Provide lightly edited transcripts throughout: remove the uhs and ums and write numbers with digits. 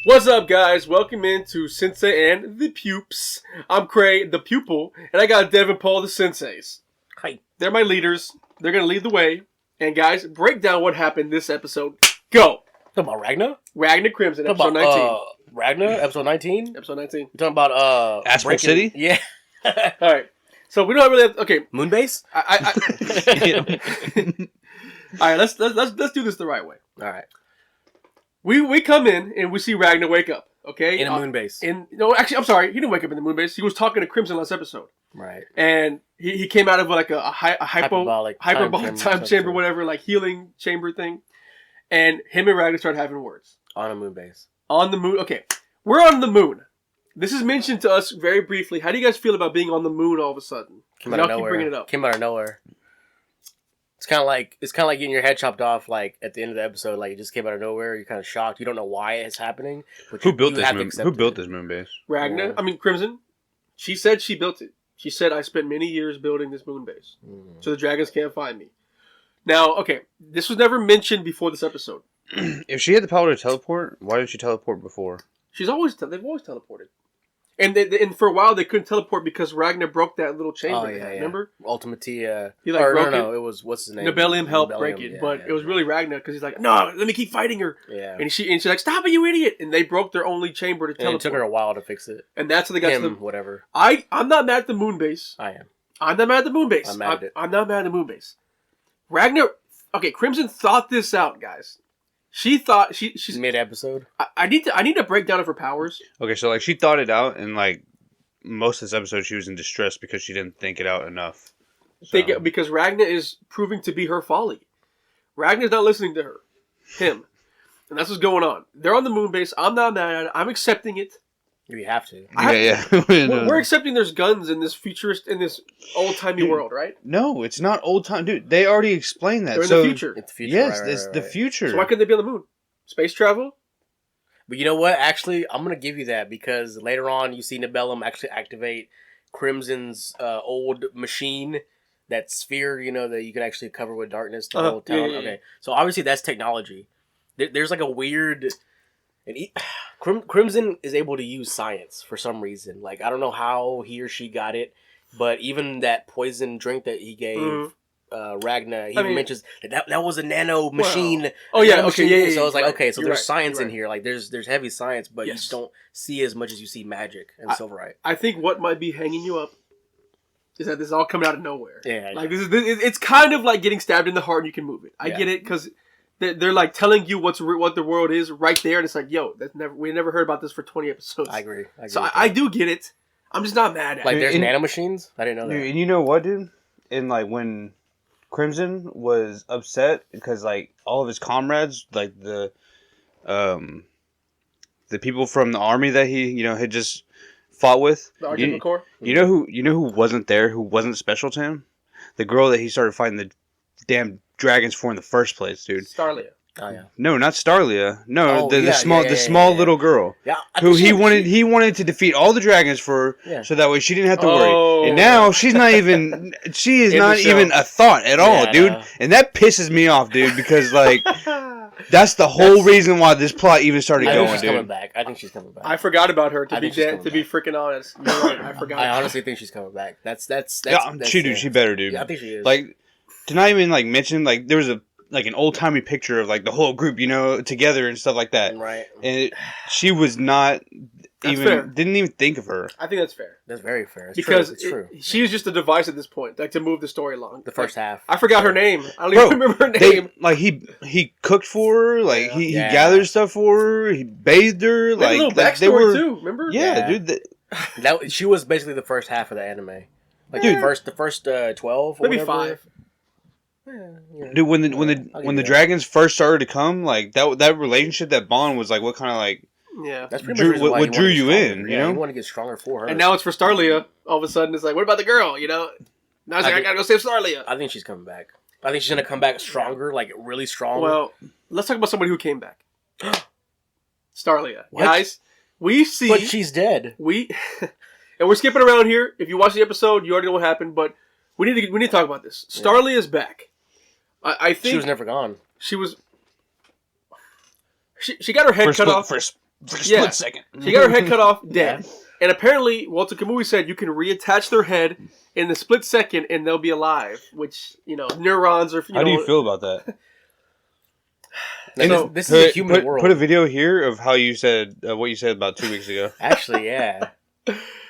What's up, guys? Welcome into Sensei and the Pupes. I'm Cray, the pupil, and I got Dev and Paul, the senseis. Hi. They're my leaders. They're going to lead the way. And guys, break down what happened this episode. Go! Talking about Ragna? Ragna Crimson, episode 19. Ragna, episode 19? Episode 19. You're talking about, Asphalt City? Yeah. Alright. So we don't really have... Okay. Moonbase? Alright, let's do this the right way. Alright. We come in and we see Ragna wake up. Okay? In a moonbase. No, actually, I'm sorry. He didn't wake up in the moonbase. He was talking to Crimson last episode. Right. And he came out of like a hyperbolic time chamber, whatever, like healing chamber thing. And him and Ragnar start having words. On a moonbase. On the moon. Okay. We're on the moon. This is mentioned to us very briefly. How do you guys feel about being on the moon all of a sudden? Came out of nowhere. Keep bringing it up. Came out of nowhere. It's kind of like getting your head chopped off. Like at the end of the episode, like it just came out of nowhere. You're kind of shocked. You don't know why it's happening. But Who built this moon? Who built this moon base? Ragna. Yeah. I mean Crimson. She said she built it. She said I spent many years building this moon base, so the dragons can't find me. Now, okay, this was never mentioned before this episode. If she had the power to teleport, why didn't she teleport before? They've always teleported. And for a while they couldn't teleport because Ragnar broke that little chamber. Oh, yeah. Remember? Ultimatia. He broke it. No, it was, what's his name? Nibelium helped break it, but it was really Ragnar because he's like, no, let me keep fighting her. Yeah. And she's like, stop it, you idiot! And they broke their only chamber to teleport. It took her a while to fix it. And that's how they got to the... whatever. I'm not mad at the moon base. I am. I'm not mad at the moon base. I'm mad at it. I'm not mad at the moon base. Ragnar... Okay, Crimson thought this out, guys. She thought... She's mid-episode? I need to break down of her powers. Okay, so like she thought it out, and like most of this episode she was in distress because she didn't think it out enough. So. Because Ragnar is proving to be her folly. Ragnar's not listening to her. Him. And that's what's going on. They're on the moon base. I'm not mad at it. I'm accepting it. You have to. Yeah. We're accepting there's guns in this this old-timey world, right? No, it's not old time. Dude, they already explained that. They're in the future. It's the future. Yes, right, it's the future. So why couldn't they be on the moon? Space travel? But you know what? Actually, I'm going to give you that because later on you see Nibellum actually activate Crimson's old machine, that sphere, that you can actually cover with darkness the whole town. Yeah. Okay, so obviously that's technology. There's like a weird... Crimson is able to use science for some reason. Like, I don't know how he or she got it, but even that poison drink that he gave... Ragna, he mentions that was a nano machine. Wow. Oh yeah, okay, yeah. So I was like, right. okay, so You're there's right. science in here. Like there's heavy science, but Yes. you just don't see as much as you see magic and Silverite. I think what might be hanging you up is that this is all coming out of nowhere. Yeah, like it's kind of like getting stabbed in the heart and you can move it. I get it because they're like telling you what the world is right there, and it's like, yo, we never heard about this for 20 episodes. I agree. So I do get it. I'm just not mad at like it. there's nano machines. I didn't know that. And you know what, dude? And like when Crimson was upset because like all of his comrades, like the people from the army that he had just fought with, The Argent Corps? you know who wasn't there, who wasn't special to him, the girl that he started fighting the damn dragons for in the first place, dude. Starlia. Oh yeah. No, not Starlia. No, the small yeah. little girl. Yeah. Who he wanted to defeat all the dragons for, so that way she didn't have to worry. And now she is not even a thought at all, dude. No. And that pisses me off, dude, because like that's the whole reason why this plot even started I going, think she's dude. coming back. I think she's coming back. I forgot about her to be back. freaking honest. You're right, I forgot. I honestly think she's coming back. That's She better, dude. Yeah, I think she is. Like to not even like mention like there was an old timey picture of like the whole group, together and stuff like that. Right. And she was not didn't even think of her. I think that's fair. That's very fair. It's true. She was just a device at this point, like to move the story along. The first half. I forgot her name. I don't even remember her name. He cooked for her, like he gathered stuff for her, he bathed her, like a little backstory too. Remember? Yeah, dude. She was basically the first half of the anime. Like the first 12 or maybe whatever. 5. Dude, when the dragons first started to come, like that relationship, that bond was like what kind of like that's pretty much what drew you in, you want to get stronger for her. And now it's for Starlia. All of a sudden, it's like, what about the girl? Now it's like, I gotta go save Starlia. I think she's coming back. I think she's gonna come back stronger, like really strong. Well, let's talk about somebody who came back. Starlia, What? guys. We see, but she's dead. And we're skipping around here. If you watch the episode, you already know what happened. But we need to talk about this. Starlia is back. I think she was never gone. She was. She got her head cut off. It's like a split second. She got her head cut off, dead. Yeah. And apparently, Walter Kamui said you can reattach their head in the split second and they'll be alive. Which, neurons are... How do you feel about that? So, this is a human world. Put a video here of how you said what you said about 2 weeks ago. Actually, yeah.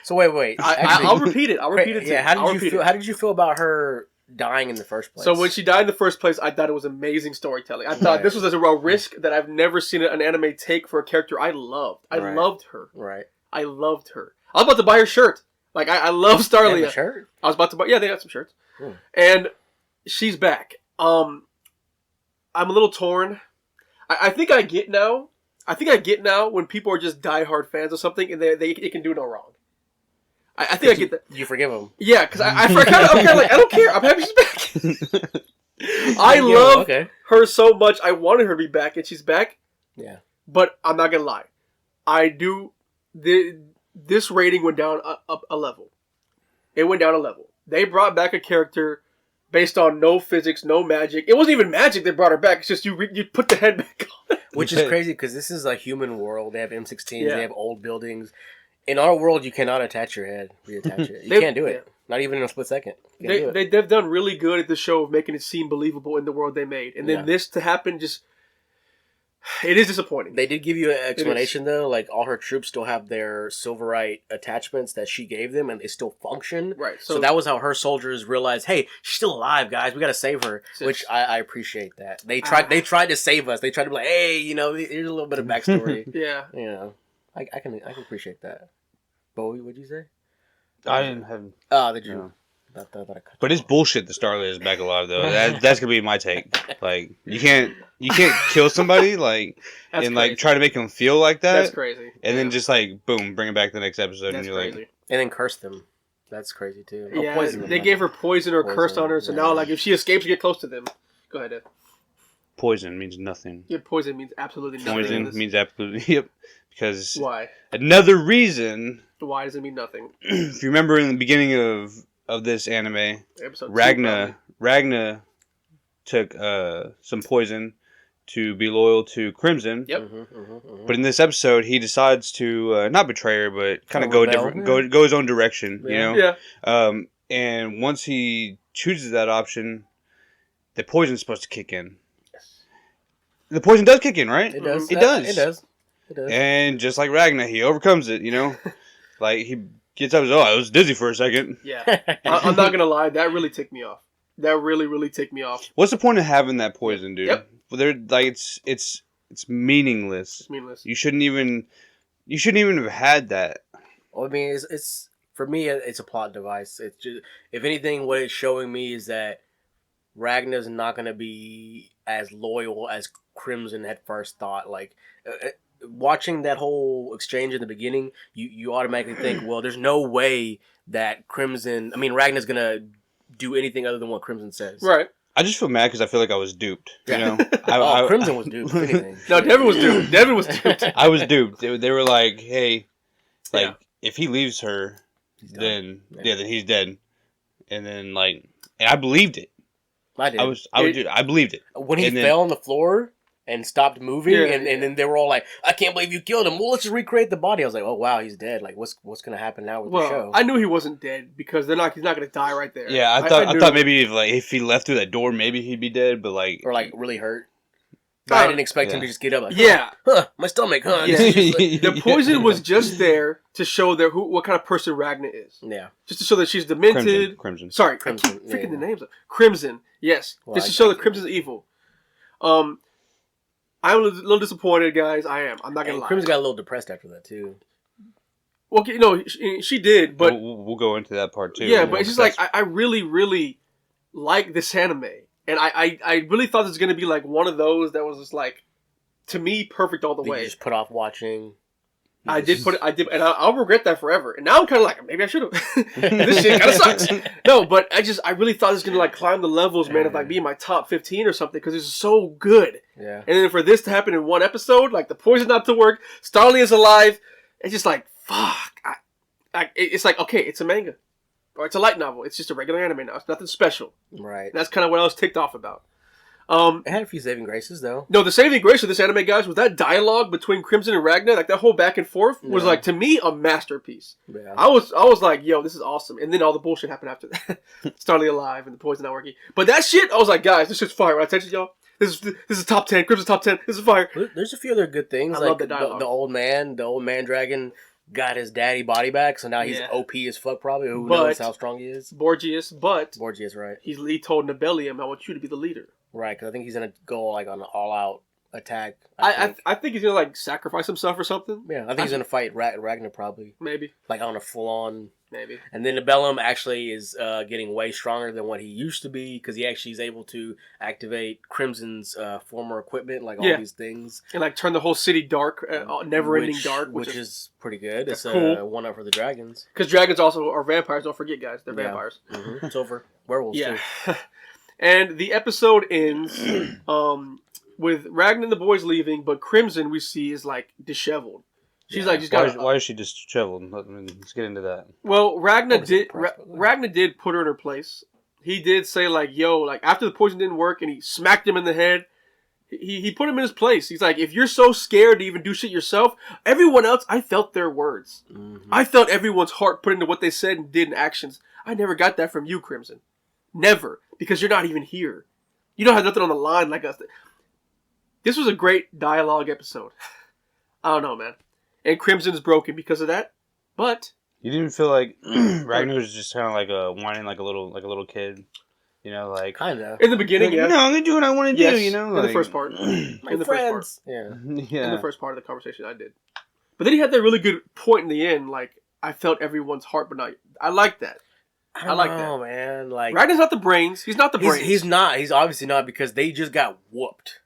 So wait. I'll repeat it. I'll repeat it. Yeah. How did you feel about her dying in the first place? So when she died in the first place, I thought it was amazing storytelling. I thought this was a risk that I've never seen an anime take for a character I loved. I loved her. Right. I loved her. I was about to buy her shirt. Like I love Starlia. They have a shirt? I was about to buy. Yeah, they got some shirts. And she's back. I'm a little torn. I think I get now. When people are just diehard fans of something and it can do no wrong. I think I get that. You forgive them. Yeah, because I'm kind of like, I don't care. I'm happy she's back. I love her so much. I wanted her to be back, and she's back. Yeah. But I'm not going to lie. I do... This rating went down a level. It went down a level. They brought back a character based on no physics, no magic. It wasn't even magic they brought her back. It's just you put the head back on. Which is crazy, because this is a human world. They have M16s. They have old buildings. In our world, you cannot attach your head, reattach it. You can't do it. Not even in a split second. They've done really good at the show of making it seem believable in the world they made. And then this to happen just... It is disappointing. They did give you an explanation, though. Like, all her troops still have their Silverite attachments that she gave them, and they still function. Right. So that was how her soldiers realized, hey, she's still alive, guys. We got to save her. Which I appreciate that. They tried to save us. They tried to be like, hey, here's a little bit of backstory. Yeah. I can appreciate that. Bowie, what'd you say? I didn't have... Oh, did you? No. But it's bullshit that Starlia is back alive, though. That's gonna be my take. Like, you can't kill somebody and try to make them feel like that. That's crazy. And then just boom, bring it back the next episode, and you're crazy. like, and then curse them. That's crazy too. Yeah, poison they gave her poison or curse on her, so now if she escapes, you get close to them. Go ahead, Ed. Poison means nothing. Yeah, poison means absolutely nothing. Poison means absolutely because why? Another reason. Why does it mean nothing? If you remember in the beginning of this anime, Ragna took some poison to be loyal to Crimson. Yep. But in this episode, he decides to not betray her, but kind of go his own direction. Yeah. And once he chooses that option, the poison's supposed to kick in. Yes. The poison does kick in, right? It does. It does. It does. And just like Ragna, he overcomes it. Like he gets up. I was dizzy for a second. Yeah. I'm not gonna lie. That really ticked me off. That really ticked me off. What's the point of having that poison, dude? Yep. Well, it's meaningless. It's meaningless. You shouldn't even have had that. Well, I mean, it's for me, it's a plot device. It's just, if anything, what it's showing me is that Ragna's not going to be as loyal as Crimson had first thought. Like, watching that whole exchange in the beginning, you automatically think, well, there's no way that Ragna's going to do anything other than what Crimson says. Right. I just feel mad because I feel like I was duped. Crimson was duped. If anything. No, Devin was duped. Devin was duped. I was duped. They were like, hey, if he leaves her, then he's dead. And then and I believed it. I did. I believed it. When he fell on the floor and stopped moving, and then they were all like, I can't believe you killed him. Well, let's just recreate the body. I was like, oh, wow, he's dead. Like, what's going to happen now with the show? I knew he wasn't dead because he's not going to die right there. Yeah, I thought maybe if he left through that door, maybe he'd be dead, but or really hurt. But I didn't expect him to just get up my stomach, huh? Yeah. The poison was just there to show what kind of person Ragna is. Yeah. Just to show that she's demented. Crimson. Sorry, Crimson. I keep freaking the names up. Crimson, yes. Well, just to show that Crimson's evil. I'm a little disappointed, guys. I am. I'm not going to lie. Crimson got a little depressed after that, too. Well, she did, but... We'll go into that part, too. Yeah, but it's just I really, really like this anime. And I really thought this was going to be one of those that was just to me, perfect all the way. You just put off watching. I did, and I'll regret that forever. And now I'm kind of maybe I should have. This shit kind of sucks. No, but I really thought it was going to climb the levels, man, of be in my top 15 or something, because it's so good. Yeah. And then for this to happen in one episode, the poison not to work, Starly is alive, it's just fuck. It's okay, it's a manga. Or it's a light novel. It's just a regular anime now. It's nothing special. Right. And that's kind of what I was ticked off about. It had a few saving graces, though. No, the saving grace of this anime, guys, was that dialogue between Crimson and Ragna. Like, that whole back and forth was, like, to me, a masterpiece. Yeah. I was like, yo, this is awesome. And then all the bullshit happened after that. Starly alive and the poison not working. But that shit, I was like, guys, this shit's fire. When I texted y'all, this is top 10. Crimson's top 10. This is fire. There's a few other good things. I like love the dialogue. The old man dragon got his daddy body back, so now he's OP as fuck probably. Who knows how strong he is? Borgias, right. He told Nibelium, I want you to be the leader. Right, because I think he's going to go like on an all-out attack. I think he's going to like sacrifice himself or something. Yeah, I think he's going to fight Ragnar probably. Maybe. Like on a full-on... Maybe. And then Nibelium actually is getting way stronger than what he used to be because he actually is able to activate Crimson's former equipment, like all these things. And like turn the whole city dark, never-ending dark. Which is pretty good. It's cool. A one-up for the dragons. Because dragons also are vampires, don't forget, guys. They're vampires. Mm-hmm. It's over. Werewolves, too. And the episode ends with Ragna and the boys leaving, but Crimson, we see, is like disheveled. She's like, why is she disheveled? Let's get into that. Well, Ragna did put her in her place. He did say like, yo, like after the poison didn't work and he smacked him in the head, he put him in his place. He's like, if you're so scared to even do shit yourself, everyone else, I felt their words. Mm-hmm. I felt everyone's heart put into what they said and did in actions. I never got that from you, Crimson. Never. Because you're not even here. You don't have nothing on the line like us. This was a great dialogue episode. I don't know, man. And Crimson's broken because of that. But you didn't feel like Ragnar was just kind of like whining like a little kid, you know, like kind of in the beginning. Like, yeah, no, I'm gonna do what I want to do. You know, in the first part. In the first part. Yeah. In the first part of the conversation, I did. But then he had that really good point in the end. Like I felt everyone's heart, but not. I like that. I like that, man. Like Ragnar's not the brains. He's not the brains. He's not. He's obviously not because they just got whooped.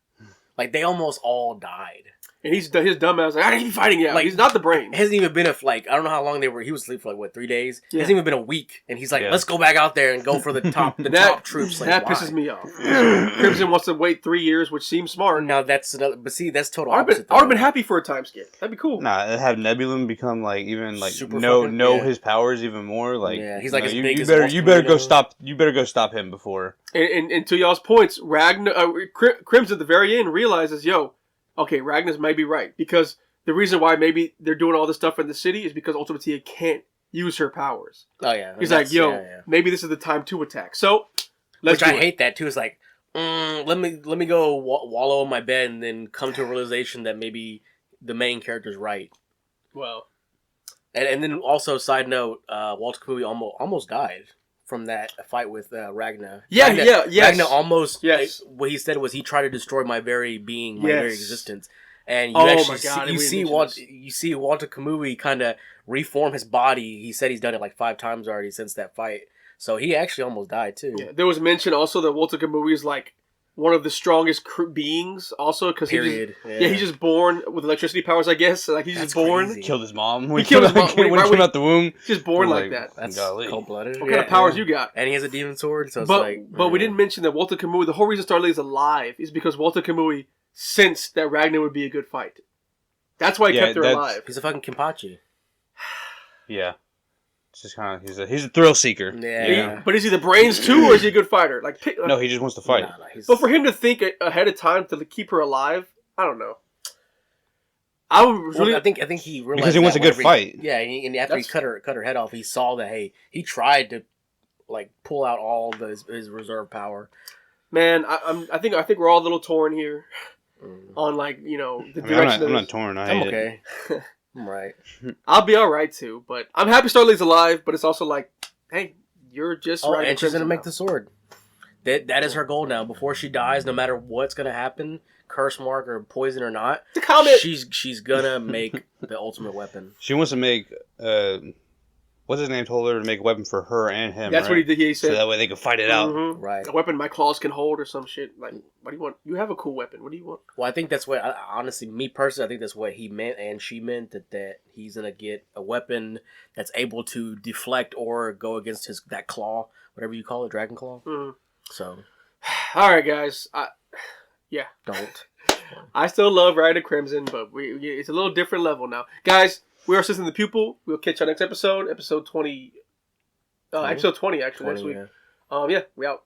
Like they almost all died. And his dumbass like, I didn't be fighting yet. Like he's not the brain. It hasn't even been I don't know how long they were. He was asleep for 3 days. Yeah. It hasn't even been a week, and he's like, let's go back out there and go for the top top troops. Like, that pisses me off. Crimson wants to wait 3 years, which seems smart. Now that's another. But see, that's total. I would have been happy for a time skip. That'd be cool. Nah, have Nebulum become like even like super know his powers even more. Like he's like you better go stop. You better go stop him before. And to y'all's points, Crimson at the very end realizes, okay, Ragnar may be right. Because the reason why maybe they're doing all this stuff in the city is because Ultima Thea can't use her powers. Oh, yeah. He's like, maybe this is the time to attack. So, let's I hate that, too. It's like, let me go wallow in my bed and then come to a realization that maybe the main character's right. Well. And then also, side note, Walter Kamui almost died from that fight with Ragna. Ragna almost. Yes. What he said was he tried to destroy my very being, my very existence. And you see Walter Kamui kind of reform his body. He said he's done it like 5 times already since that fight. So he actually almost died too. Yeah. There was mention also that Walter Kamui is like one of the strongest beings also because he's just born with electricity powers, I guess. Like he's just born. Crazy. Killed his mom. He killed his mom when he came out the womb. Just born like that. That's cold-blooded. What kind of powers you got? And he has a demon sword. So but we didn't mention that Walter Kamui, the whole reason Starly is alive is because Walter Kamui sensed that Ragnar would be a good fight. That's why he kept her alive. He's a fucking Kenpachi. Yeah. It's just kind of he's a thrill seeker. Yeah. But is he the brains too, or is he a good fighter? No, he just wants to fight. But for him to think ahead of time to keep her alive, I don't know. I think he realized because he wants a good fight. And after he cut her head off, he saw that he tried to like pull out all his reserve power. Man, I think we're all a little torn here on the direction. I'm not torn. I'm okay. I'm right. I'll be all right too, but I'm happy Starly's alive. But it's also like, hey, you're just right. And she's gonna make the sword. That is her goal now. Before she dies, no matter what's gonna happen, curse mark or poison or not, she's gonna make the ultimate weapon. She wants to make what's his name told her to make a weapon for her and him. That's what he did. He said so that way they can fight it out. Right. A weapon my claws can hold or some shit. Like, what do you want? You have a cool weapon. What do you want? Well, I think that's what honestly, me personally, I think that's what he meant and she meant that he's gonna get a weapon that's able to deflect or go against that claw, whatever you call it, dragon claw. Mm-hmm. So, all right, guys. Don't. I still love Ragna Crimson, but it's a little different level now, guys. We are Assisting the Pupil. We'll catch you on next episode. Episode 20. Episode 20, actually, next week. Yeah. We out.